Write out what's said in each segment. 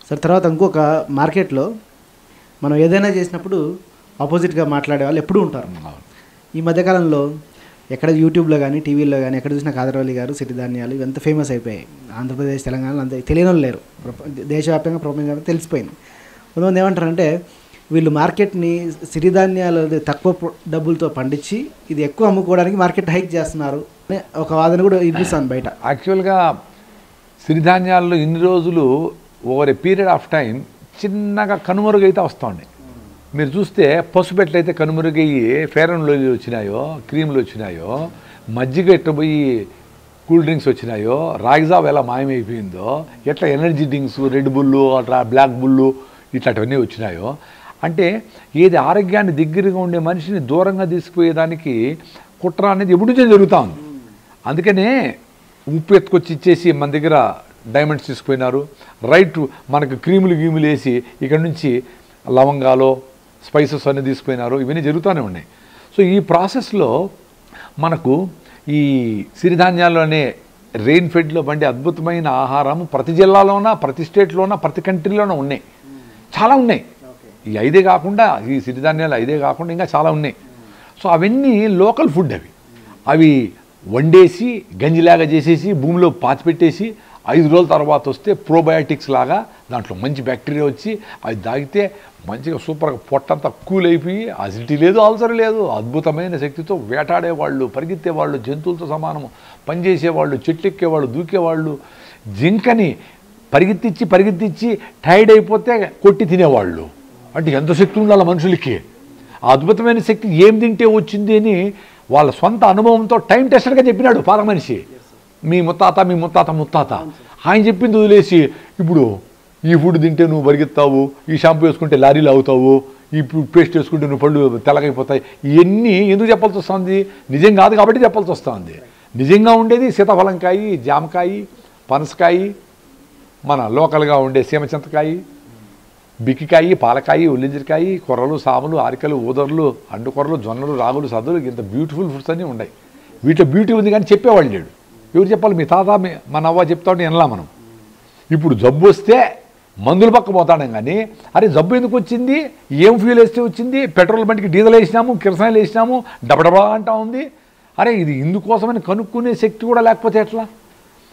Sir తర్వాత ఇంకొక మార్కెట్లో మనం ఏదైనా చేసినప్పుడు ఆపోజిట్గా మాట్లాడే వాళ్ళు ఎప్పుడూ ఉంటారు. ఈ మధ్యకాలంలో ఎక్కడ యూట్యూబ్లో కానీ టీవీలో కానీ ఎక్కడ చూసినా కాదరవల్లి గారు సిరిధాన్యాలు ఇవంతా ఫేమస్ అయిపోయాయి. ఆంధ్రప్రదేశ్ తెలంగాణలో అంత తెలియని వాళ్ళు లేరు, దేశవ్యాప్తంగా ప్రపంచవ్యాప్తంగా తెలిసిపోయింది. కొంతమంది ఏమంటారంటే వీళ్ళు మార్కెట్ని సిరిధాన్యాలు తక్కువ డబ్బులతో పండించి ఇది ఎక్కువ అమ్ముకోవడానికి మార్కెట్ హైక్ చేస్తున్నారు అనే ఒక వాదన కూడా వినిపిస్తుంది బయట. యాక్చువల్గా సిరిధాన్యాల్లో ఇన్ని రోజులు over a period of time చిన్నగా కనుమరుగైతే వస్తుంది. మీరు చూస్తే పసుపెట్లయితే కనుమరుగయ్యి ఫేర్ అండ్ లవ్లీ వచ్చినాయో, క్రీములు వచ్చినాయో, మజ్జిగ ఎట్టబోయి కూల్ డ్రింక్స్ వచ్చినాయో, రాగిజావ్ ఎలా మాయమైపోయిందో, ఎట్లా ఎనర్జీ డ్రింక్స్ రెడ్ బుల్లు అట్లా బ్లాక్ బుల్లు ఇట్లాంటివన్నీ వచ్చినాయో, అంటే ఏది ఆరోగ్యాన్ని దగ్గరగా ఉండే మనిషిని దూరంగా తీసుకుపోయేదానికి కుట్ర అనేది ఎప్పుడు నుంచో జరుగుతూ ఉంది. అందుకనే ఉప్పు ఎత్తుకొచ్చి ఇచ్చేసి మన దగ్గర డైమండ్స్ తీసుకుపోయినారు. రైట్ మనకు క్రీములు గీములు వేసి ఇక్కడ నుంచి లవంగాలు స్పైసెస్ అన్నీ తీసుకుపోయినారు. ఇవన్నీ జరుగుతూనే ఉన్నాయి. సో ఈ ప్రాసెస్లో మనకు ఈ సిరిధాన్యాలు అనే రెయిన్ ఫెడ్లో పండే అద్భుతమైన ఆహారం ప్రతి జిల్లాలోన, ప్రతి స్టేట్లోన, ప్రతి కంట్రీలోనూ ఉన్నాయి, చాలా ఉన్నాయి. ఈ 5 కాకుండా, ఈ సిరిధాన్యాలు 5 కాకుండా ఇంకా చాలా ఉన్నాయి. సో అవన్నీ లోకల్ ఫుడ్. అవి వండేసి గంజిలాగా చేసేసి భూమిలో పాతిపెట్టేసి 5 రోజుల తర్వాత వస్తే ప్రోబయాటిక్స్ లాగా దాంట్లో మంచి బ్యాక్టీరియా వచ్చి అది తాగితే మంచిగా సూపర్గా పొట్టంతా కూల్ అయిపోయి అసిడిటీ లేదు, అల్సర్ లేదు, అద్భుతమైన శక్తితో వేటాడేవాళ్ళు, పరిగెత్తేవాళ్ళు, జంతువులతో సమానము పనిచేసేవాళ్ళు, చెట్లెక్కేవాళ్ళు, దూకేవాళ్ళు, జింకని పరిగెత్తించి టైర్డ్ అయిపోతే కొట్టి తినేవాళ్ళు. అంటే ఎంత శక్తి ఉండాలి మనుషులకి. ఆ అద్భుతమైన శక్తి ఏం తింటే వచ్చింది అని వాళ్ళ సొంత అనుభవంతో టైం టెస్టర్గా చెప్పినాడు పాత మనిషి. మీ ముత్తాత ఆయన చెప్పింది వదిలేసి ఇప్పుడు ఈ ఫుడ్ తింటే నువ్వు పరిగెత్తావు, ఈ షాంపూ వేసుకుంటే లారీలు అవుతావు, ఈ పేస్ట్ వేసుకుంటే నువ్వు పళ్ళు తెల్లగైపోతాయి, ఇవన్నీ ఎందుకు చెప్పాల్సి వస్తుంది? నిజం కాదు కాబట్టి చెప్పాల్సి వస్తుంది. నిజంగా ఉండేది సీతాఫలంకాయ, జామకాయ, పనసకాయ, మన లోకల్గా ఉండే సీమచింతకాయ, బిక్కికాయ, పాలకాయ, ఉల్లింజరికాయ, కొర్రలు, సాములు, ఆరికలు, ఊదర్లు, అండుకొర్రలు, జొన్నలు, రాగులు, సద్దులు, ఇంత బ్యూటిఫుల్ ఫుడ్స్ అన్నీ ఉన్నాయి. వీటిలో బ్యూటీ ఉంది కానీ చెప్పేవాళ్ళు లేడు. ఎవరు చెప్పాలి? మీ తాత మన అవ్వ చెప్తా ఉంటే వినలా మనం. ఇప్పుడు జబ్బు వస్తే మందులు పక్క పోతాడం కానీ అరే జబ్బు ఎందుకు వచ్చింది, ఏం ఫ్యూల్ వేస్తే వచ్చింది, పెట్రోల్ బండికి డీజిల్ వేసినాము, కిరసనాయిలు వేసినాము, డబడబా అంటా ఉంది. అరే ఇది ఇందుకోసమని కనుక్కునే శక్తి కూడా లేకపోతే ఎట్లా?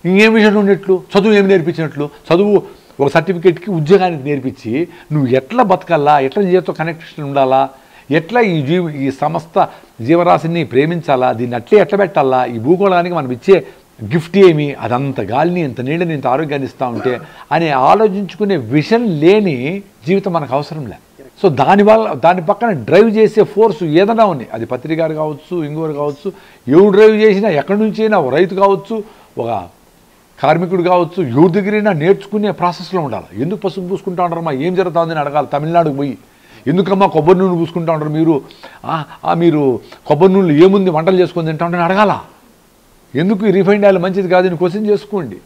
ఇంకేం విషయం ఉండేట్లు, చదువు ఏమి నేర్పించినట్లు, చదువు ఒక సర్టిఫికేట్కి ఉద్యోగానికి నేర్పించి నువ్వు ఎట్లా బతకాలా, ఎట్లా జీవితంతో కనెక్షన్ ఉండాలా, ఎట్లా ఈ సమస్త జీవరాశిని ప్రేమించాలా, దీన్ని అట్లే ఎట్లా పెట్టాలా, ఈ భూగోళానికి మనం ఇచ్చే గిఫ్ట్ ఏమి, అదంత గాలిని, ఇంత నీళ్ళని, ఇంత ఆరోగ్యాన్ని ఇస్తూ ఉంటే అని ఆలోచించుకునే విషన్ లేని జీవితం మనకు అవసరం లే. సో దాని పక్కన డ్రైవ్ చేసే ఫోర్స్ ఏదైనా ఉంది. అది పత్రిక గారు కావచ్చు, ఇంకోరు కావచ్చు, ఎవరు డ్రైవ్ చేసినా, ఎక్కడి నుంచి అయినా, ఒక రైతు కావచ్చు, ఒక కార్మికుడు కావచ్చు, ఎవరి దగ్గరైనా నేర్చుకునే ప్రాసెస్లో ఉండాలి. ఎందుకు పసుపు పూసుకుంటా ఉంటారమ్మా, ఏం జరుగుతుందని అడగాలి. తమిళనాడుకు పోయి ఎందుకమ్మా కొబ్బరి నూనె పూసుకుంటా ఉంటారు మీరు కొబ్బరి నూనెలు ఏముంది వంటలు చేసుకొని తింటా ఉంటారని అడగాల. ఎందుకు ఈ రిఫైండ్ ఆయిల్ మంచిది కాదని క్వశ్చన్ చేసుకోండి.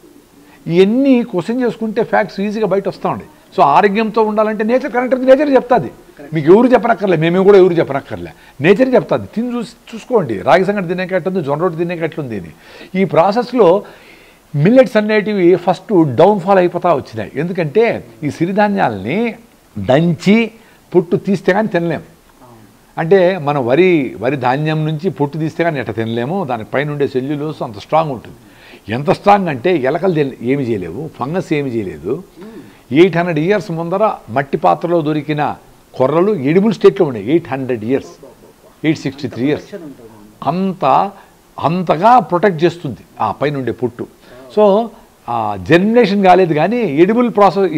ఇవన్నీ క్వశ్చన్ చేసుకుంటే ఫ్యాక్ట్స్ ఈజీగా బయట వస్తూ ఉండే. సో ఆరోగ్యంతో ఉండాలంటే నేచర్ కరెక్ట్, నేచర్ చెప్తుంది. మీకు ఎవరు చెప్పనక్కర్లే, మేము కూడా ఎవరు చెప్పనక్కర్లే, నేచర్ చెప్తుంది. తిని చూసుకోండి. రాగి సంగటి తినేకట్టుంది, జొన్న రొట్టె తినేకట్లుంది. ఈ ప్రాసెస్లో మిల్లెట్స్ అనేటివి ఫస్ట్ డౌన్ఫాల్ అయిపోతూ వచ్చినాయి. ఎందుకంటే ఈ సిరిధాన్యాలని దంచి పొట్టు తీస్తే కానీ తినలేము. అంటే మనం వరి ధాన్యం నుంచి పొట్టు తీస్తే కానీ ఎట్లా తినలేము. దానిపైన ఉండే సెల్యులోస్ అంత స్ట్రాంగ్ ఉంటుంది. ఎంత స్ట్రాంగ్ అంటే ఎలకలు ఏమి చేయలేవు, ఫంగస్ ఏమి చేయలేదు. 800 years ముందర మట్టి పాత్రలో దొరికిన కొర్రలు ఎడిబుల్ స్టేట్లో ఉన్నాయి. 800 years, 863 years అంతగా ప్రొటెక్ట్ చేస్తుంది ఆ పైన ఉండే పొట్టు. సో జర్మినేషన్ కాలేదు కానీ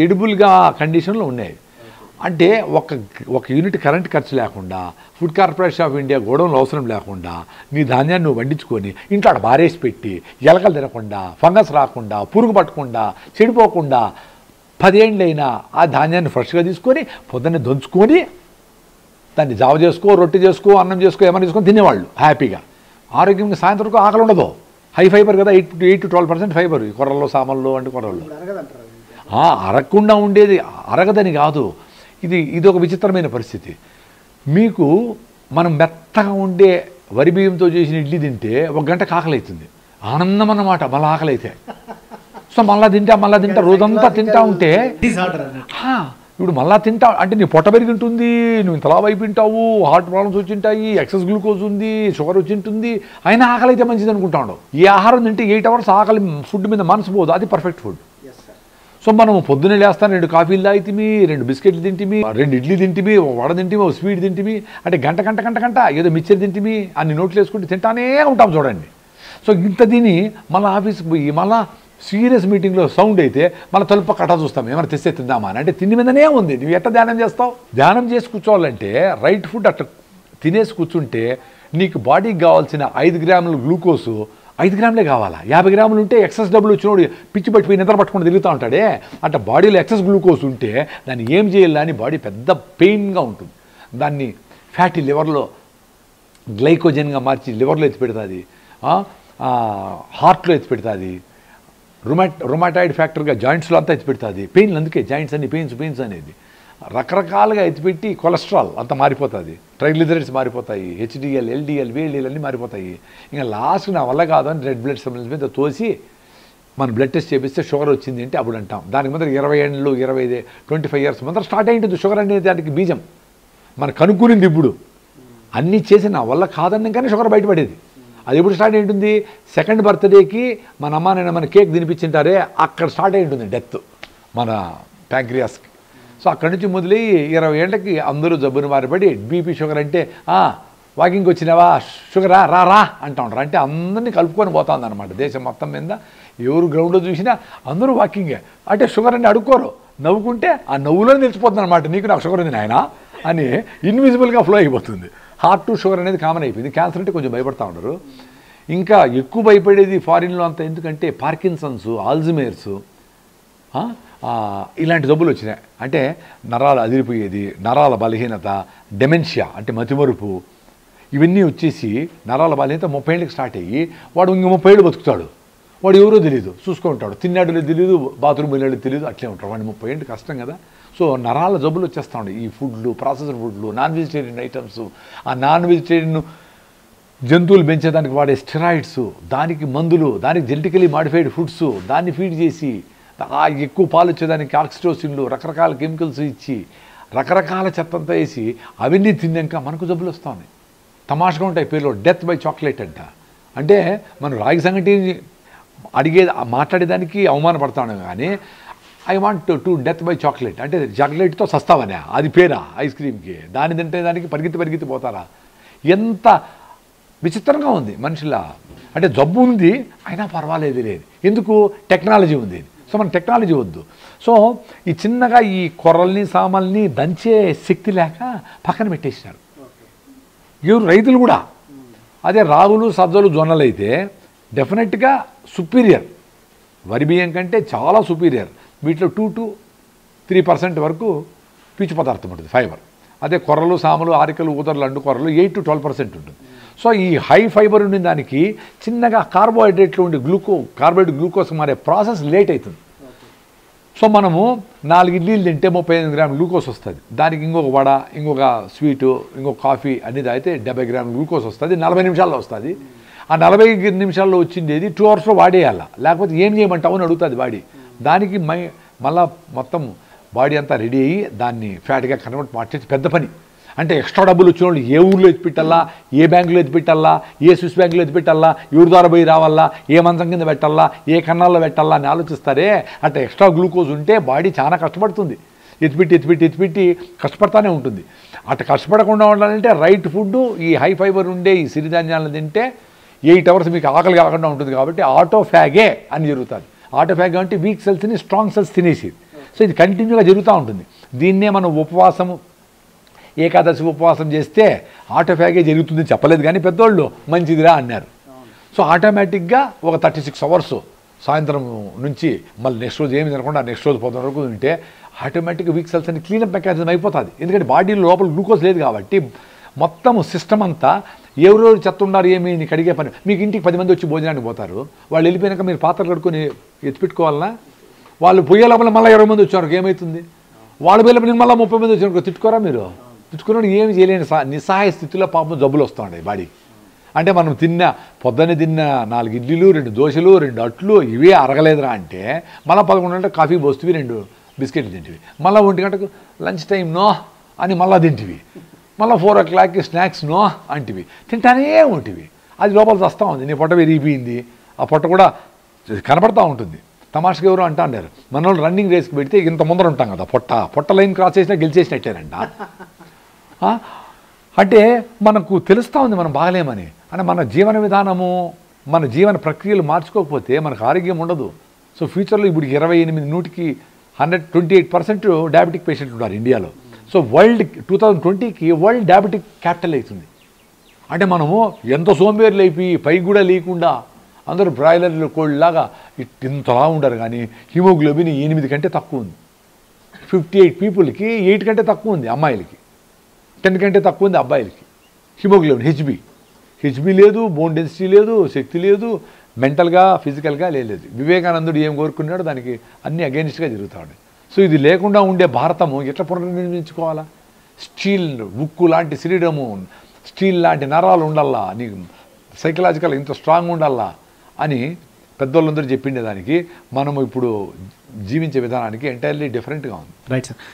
ఎడిబుల్గా కండిషన్లో ఉన్నాయి. అంటే ఒక యూనిట్ కరెంట్ ఖర్చు లేకుండా, ఫుడ్ కార్పొరేషన్ ఆఫ్ ఇండియా గోడౌన్లు అవసరం లేకుండా నీ ధాన్యాన్ని నువ్వు వండించుకొని ఇంట్లో బారేసి పెట్టి ఎలకలు తినకుండా, ఫంగస్ రాకుండా, పురుగు పట్టకుండా, చెడిపోకుండా 10 ఏళ్ళైనా ఆ ధాన్యాన్ని ఫ్రెష్గా తీసుకొని పొద్దున్నే దంచుకొని దాన్ని జావ చేసుకో, రొట్టె చేసుకో, అన్నం చేసుకో, ఏమైనా చేసుకొని తినేవాళ్ళు హ్యాపీగా. ఆరోగ్యంగా సాయంత్రం ఆకలి ఉండదు. హై ఫైబర్ కదా, 8 to 12% ఫైబర్ ఈ కొర్రల్లో, సామల్లో అంటే కొర్రల్లో. అరగకుండా ఉండేది అరగదని కాదు. ఇది ఒక విచిత్రమైన పరిస్థితి. మీకు మనం మెత్తగా ఉండే వరి బియ్యంతో చేసిన ఇడ్లీ తింటే 1 గంటకు ఆకలి అవుతుంది. ఆనందం అన్నమాట. మళ్ళీ ఆకలి అయితే సో మళ్ళీ తింటా రోజంతా తింటా ఉంటే డిసార్డర్ అన్నట్టు. ఇప్పుడు మళ్ళీ తింటా అంటే నీ పొట్ట పెరిగి ఉంటుంది, నువ్వు ఇంతలా అయిపోయింటావు, హార్ట్ ప్రాబ్లమ్స్ వచ్చి ఉంటాయి, ఎక్సెస్ గ్లూకోజ్ ఉంది, షుగర్ వచ్చి ఉంటుంది, అయినా ఆకలి అయితే మంచిది అనుకుంటా ఉండవు. ఈ ఆహారం తింటే 8 hours ఆకలి ఫుడ్ మీద మనసు పోదు, అది పర్ఫెక్ట్ ఫుడ్. సో మనం పొద్దున్నే లేస్తాను 2 కాఫీలు తాగితిమి, 2 బిస్కెట్లు తింటిమి, 2 ఇడ్లీ తింటిమి, వడ తింటిమి, స్వీట్ తింటిమి, అంటే గంట ఏదో మిక్చర్ తింటిమి, అన్ని నోట్లు వేసుకుంటే తింటానే ఉంటాం చూడండి. సో ఇంత తిని మళ్ళీ ఆఫీస్కి పోయి మళ్ళీ సీరియస్ మీటింగ్లో సౌండ్ అయితే మళ్ళీ తలుపు కట్టా చూస్తాం, ఏమైనా తెస్తే తిందామా అని. అంటే తిండి మీదనే ఉంది, నువ్వు ఎట్లా ధ్యానం చేస్తావు? ధ్యానం చేసి కూర్చోవాలంటే రైట్ ఫుడ్ అట్లా తినేసి కూర్చుంటే నీకు బాడీకి కావాల్సిన 5 grams గ్లూకోజు 5 grams కావాలా, 50 grams ఉంటే ఎక్సెస్ డబ్బులు వచ్చినోడు పిచ్చి పట్టిపోయి నిద్ర పట్టుకుని తిరుగుతూ ఉంటాడే. అట్లా బాడీలో ఎక్సెస్ గ్లూకోజ్ ఉంటే దాన్ని ఏం చేయాలని బాడీ పెద్ద పెయిన్గా ఉంటుంది. దాన్ని ఫ్యాటీ లివర్లో గ్లైకోజన్గా మార్చి లివర్లో ఎత్తి పెడుతుంది, హార్ట్లో ఎత్తి పెడుతుంది, రొమాటాయిడ్ ఫ్యాక్టర్గా జాయింట్స్లో అంతా ఎత్తిపెడుతుంది. పెయిన్లు అందుకే జాయింట్స్ అన్ని పెయిన్స్ అనేది రకరకాలుగా ఎత్తిపెట్టి కొలెస్ట్రాల్ అంతా మారిపోతుంది, ట్రైగ్లిజరైడ్స్ మారిపోతాయి, HDL, LDL, VLDL అన్నీ మారిపోతాయి. ఇంకా లాస్ట్ నా వల్ల కాదని రెడ్ బ్లడ్ సెల్స్ మీద తోసి మనం బ్లడ్ టెస్ట్ చేపిస్తే షుగర్ వచ్చింది అంటే అప్పుడు అంటాం. దానికి ముందర 20 ఏళ్ళు 25 years ముందర స్టార్ట్ అయ్యింటుంది షుగర్ అనేది. దానికి బీజం మనం కనుక్కునింది. ఇప్పుడు అన్నీ చేసి నా వల్ల కాదని కానీ షుగర్ బయటపడేది. అది ఎప్పుడు స్టార్ట్ అయి ఉంటుంది? 2nd birthday మన అమ్మ నేను మన కేక్ తినిపించింటారే అక్కడ స్టార్ట్ అయి ఉంటుంది డెత్ మన ప్యాంక్రియాస్కి. సో అక్కడి నుంచి మొదలయ్యి 20 ఏళ్ళకి అందరూ జబ్బును మారిపడి బీపీ షుగర్ అంటే వాకింగ్కి వచ్చినావా షుగరా రా అంటూ ఉంటారు. అంటే అందరినీ కలుపుకొని పోతుంది అనమాట దేశం మొత్తం మీద. ఎవరు గ్రౌండ్లో చూసినా అందరూ వాకింగే. అంటే షుగర్ అని అడుక్కోరు, నవ్వుకుంటే ఆ నవ్వులోనే తెలిసిపోతుంది అనమాట, నీకు నాకు షుగర్ ఉంది నాయన అని ఇన్విజిబుల్గా ఫ్లో అయిపోతుంది. హార్ట్ టు షుగర్ అనేది కామన్ అయిపోయింది. క్యాన్సర్ అంటే కొంచెం భయపడతా ఉంటారు. ఇంకా ఎక్కువ భయపడేది ఫారిన్లో అంతా, ఎందుకంటే పార్కిన్సన్స్, ఆల్జిమేర్స్ ఇలాంటి జబ్బులు వచ్చినాయి. అంటే నరాలు అదిరిపోయేది, నరాల బలహీనత, డెమెన్షియా అంటే మతిమరుపు, ఇవన్నీ వచ్చేసి నరాల బలహీనత 30 ఏళ్ళకి స్టార్ట్ అయ్యి వాడు ఇంక 30 ఏళ్ళు బతుకుతాడు. వాడు ఎవరో తెలియదు, చూసుకుంటాడు, తిన్నాడు తెలియదు, బాత్రూమ్ వెళ్ళాడు తెలియదు, అట్లే ఉంటాడు. వాడిని 30 ఏళ్ళు కష్టం కదా. సో నరాల జబ్బులు వచ్చేస్తూ ఉంటాయి. ఈ ఫుడ్లు, ప్రాసెస్డ్ ఫుడ్లు, నాన్ వెజిటేరియన్ ఐటమ్స్, ఆ నాన్ వెజిటేరియన్ జంతువులు పెంచేదానికి వాడే స్టెరాయిడ్స్, దానికి మందులు, దానికి జెనెటికలీ మాడిఫైడ్ ఫుడ్స్, దాన్ని ఫీడ్ చేసి ఎక్కువ పాలు వచ్చేదానికి ఆక్సిటోసిన్లు, రకరకాల కెమికల్స్ ఇచ్చి రకరకాల చెత్తంతా వేసి అవన్నీ తిన్నాక మనకు జబ్బులు వస్తూ ఉన్నాయి. తమాషగా ఉంటాయి పేర్లు. డెత్ బై చాక్లెట్ అంట. అంటే మనం రాగి సంగటి మాట్లాడేదానికి అవమానపడతా ఉన్నాం, కానీ I want to death by chocolate అంటే చాక్లెట్తో సస్తావనే అది పేరా ఐస్ క్రీమ్కి? దాని తింటే దానికి పరిగెత్తి పోతారా? ఎంత విచిత్రంగా ఉంది మనుషుల. అంటే జబ్బు ఉంది అయినా పర్వాలేదు లేదు, ఎందుకు? టెక్నాలజీ ఉంది. సో మన టెక్నాలజీ వద్దు. సో ఈ చిన్నగా ఈ కొర్రల్ని సామల్ని దంచే శక్తి లేక పక్కన పెట్టేసినారు ఎవరు? రైతులు కూడా. అదే రాగులు, సజ్జలు, జొన్నలు అయితే డెఫినెట్గా సుపీరియర్, వరి బియ్యం కంటే చాలా సుపీరియర్. వీటిలో 2 to 3% వరకు పీచు పదార్థం ఉంటుంది, ఫైబర్. అదే కొర్రలు, సామలు, ఆరికలు, ఊదరలు, అండు కొర్రలు 8 to 12% ఉంటుంది. సో ఈ హై ఫైబర్ ఉండే దానికి చిన్నగా కార్బోహైడ్రేట్లు ఉండి కార్బోహైడ్రేట్ గ్లూకోజ్ మారే ప్రాసెస్ లేట్ అవుతుంది. సో మనము 4 ఇడ్లీలు తింటే 35 grams గ్లూకోజ్ వస్తుంది. దానికి ఇంకొక వడ, ఇంకొక స్వీటు, ఇంకొక కాఫీ అన్ని తాగితే 70 grams గ్లూకోజ్ వస్తుంది. 40 నిమిషాల్లో వస్తుంది. ఆ 40 నిమిషాల్లో వచ్చిండేది 2 hours వాడేయాల, లేకపోతే ఏం చేయమంటావు అని అడుగుతుంది బాడీ. దానికి మళ్ళా మొత్తం బాడీ అంతా రెడీ అయ్యి దాన్ని ఫ్యాట్గా కన్వర్ట్ మార్చేసి పెద్ద పని. అంటే ఎక్స్ట్రా డబ్బులు వచ్చిన వాళ్ళు ఏ ఊళ్ళో ఎత్తిపెట్టాలా, ఏ బ్యాంకులో ఎత్తిపెట్టాలా, ఏ స్విస్ బ్యాంకులో ఎత్తిపెట్టాలా, ఎవరి ద్వారా పోయి రావాలా, ఏ మంచం కింద పెట్టాలా, ఏ కన్నాల్లో పెట్టాలా అని ఆలోచిస్తారే. అంటే ఎక్స్ట్రా గ్లూకోజ్ ఉంటే బాడీ చాలా కష్టపడుతుంది, ఎత్తిపెట్టి కష్టపడతానే ఉంటుంది. అట్లా కష్టపడకుండా ఉండాలంటే రైట్ ఫుడ్, ఈ హై ఫైబర్ ఉండే ఈ సిరిధాన్యాలను తింటే 8 hours మీకు ఆకలి కాకుండా ఉంటుంది. కాబట్టి ఆటోఫాగే అని జరుగుతుంది. ఆటోఫాగ్ అంటే వీక్ సెల్స్ని స్ట్రాంగ్ సెల్స్ తినేసి. సో ఇది కంటిన్యూగా జరుగుతూ ఉంటుంది. దీన్నే మనం ఉపవాసము, ఏకాదశి ఉపవాసం చేస్తే ఆటోఫాగే జరుగుతుంది చెప్పలేదు, కానీ పెద్దోళ్ళు మంచిదిరా అన్నారు. సో ఆటోమేటిక్గా ఒక 36 hours సాయంత్రం నుంచి మళ్ళీ నెక్స్ట్ రోజు ఏమి తినకుండా నెక్స్ట్ రోజు పొద్దున వరకు తింటే ఆటోమేటిక్గా వీక్ సెల్స్ అని క్లీనప్ మెకానిజం అయిపోతుంది. ఎందుకంటే బాడీలో లోపల గ్లూకోజ్ లేదు కాబట్టి మొత్తం సిస్టమ్ అంతా ఎవరెవరు చెత్త ఉన్నారు ఏమి నీకు అడిగే పని. మీకు ఇంటికి 10 మంది వచ్చి భోజనానికి పోతారు, వాళ్ళు వెళ్ళిపోయాక మీరు పాత్రలు కడుక్కొని ఎత్తిపెట్టుకోవాలన్నా, వాళ్ళు పోయే లోపల మళ్ళీ 20 మంది వచ్చారు ఏమవుతుంది? వాళ్ళు పోయే లోపల మళ్ళీ 30 మంది వచ్చారు, తిట్టుకోరా మీరు? తిట్టుకున్నాడు ఏమి చేయలేని నిస్సహాయ స్థితిలో పాపం జబ్బులు వస్తూ ఉంటాయి బాడీ. అంటే మనం పొద్దున్నే తిన్న 4 ఇడ్లీలు 2 దోశలు 2 అట్లు ఇవే అరగలేదురా అంటే మళ్ళీ 11 గంటలకు కాఫీ పోస్తువి 2 బిస్కెట్లు తింటివి, మళ్ళీ 1 గంటకు లంచ్ టైం నో అని మళ్ళీ తింటివి, మళ్ళీ 4 o'clockకి స్నాక్స్ నో అంటివి, తింటానే ఉంటివి. అది లోపల వస్తూ ఉంది, నీ పొట్ట విరిగిపోయింది. ఆ పొట్ట కూడా కనపడతా ఉంటుంది. తమాషగా ఎవరు అంటా అన్నారు, మన వాళ్ళు రన్నింగ్ రేస్కి పెడితే ఇంత ముందర ఉంటాం కదా, పొట్ట లైన్ క్రాస్ చేసినా గెలిచేసినట్టేనంట. అంటే మనకు తెలుస్తూ ఉంది మనం బాగలేమని. అంటే మన జీవన విధానము, మన జీవన ప్రక్రియలు మార్చుకోకపోతే మనకు ఆరోగ్యం ఉండదు. సో ఫ్యూచర్లో ఇప్పుడు 28 128% డయాబెటిక్ పేషెంట్లు ఉన్నారు ఇండియాలో. సో 2020కి వరల్డ్ డయాబెటిక్ క్యాపిటల్ అవుతుంది. అంటే మనము ఎంత సోంబేర్లు అయిపోయి పైకి కూడా లేకుండా అందరూ బ్రాయిలర్లు కోళ్ళలాగా ఇంతలా ఉండరు, కానీ హిమోగ్లోబిన్ 8 కంటే తక్కువ ఉంది. 58 పీపుల్కి 8 కంటే తక్కువ ఉంది అమ్మాయిలకి, 10 కంటే తక్కువ ఉంది అబ్బాయిలకి హిమోగ్లోబిన్. హెచ్బి లేదు, బోన్ డెన్సిటీ లేదు, శక్తి లేదు, మెంటల్గా ఫిజికల్గా లేదు. వివేకానందుడు ఏం కోరుకున్నాడో దానికి అన్నీ అగెయిన్స్ట్గా జరుగుతాడు. సో ఇది లేకుండా ఉండే భారతము ఎట్లా పునర్నిర్మించుకోవాలా? స్టీల్ ఉక్కు లాంటి శరీరము, స్టీల్ లాంటి నరాలు ఉండాలా, నీకు సైకలాజికల్ ఇంత స్ట్రాంగ్ ఉండాలా అని పెద్దోళ్ళందరూ చెప్పిండే దానికి మనము ఇప్పుడు జీవించే విధానానికి ఎంటైర్లీ డిఫరెంట్గా ఉంది. Right sir.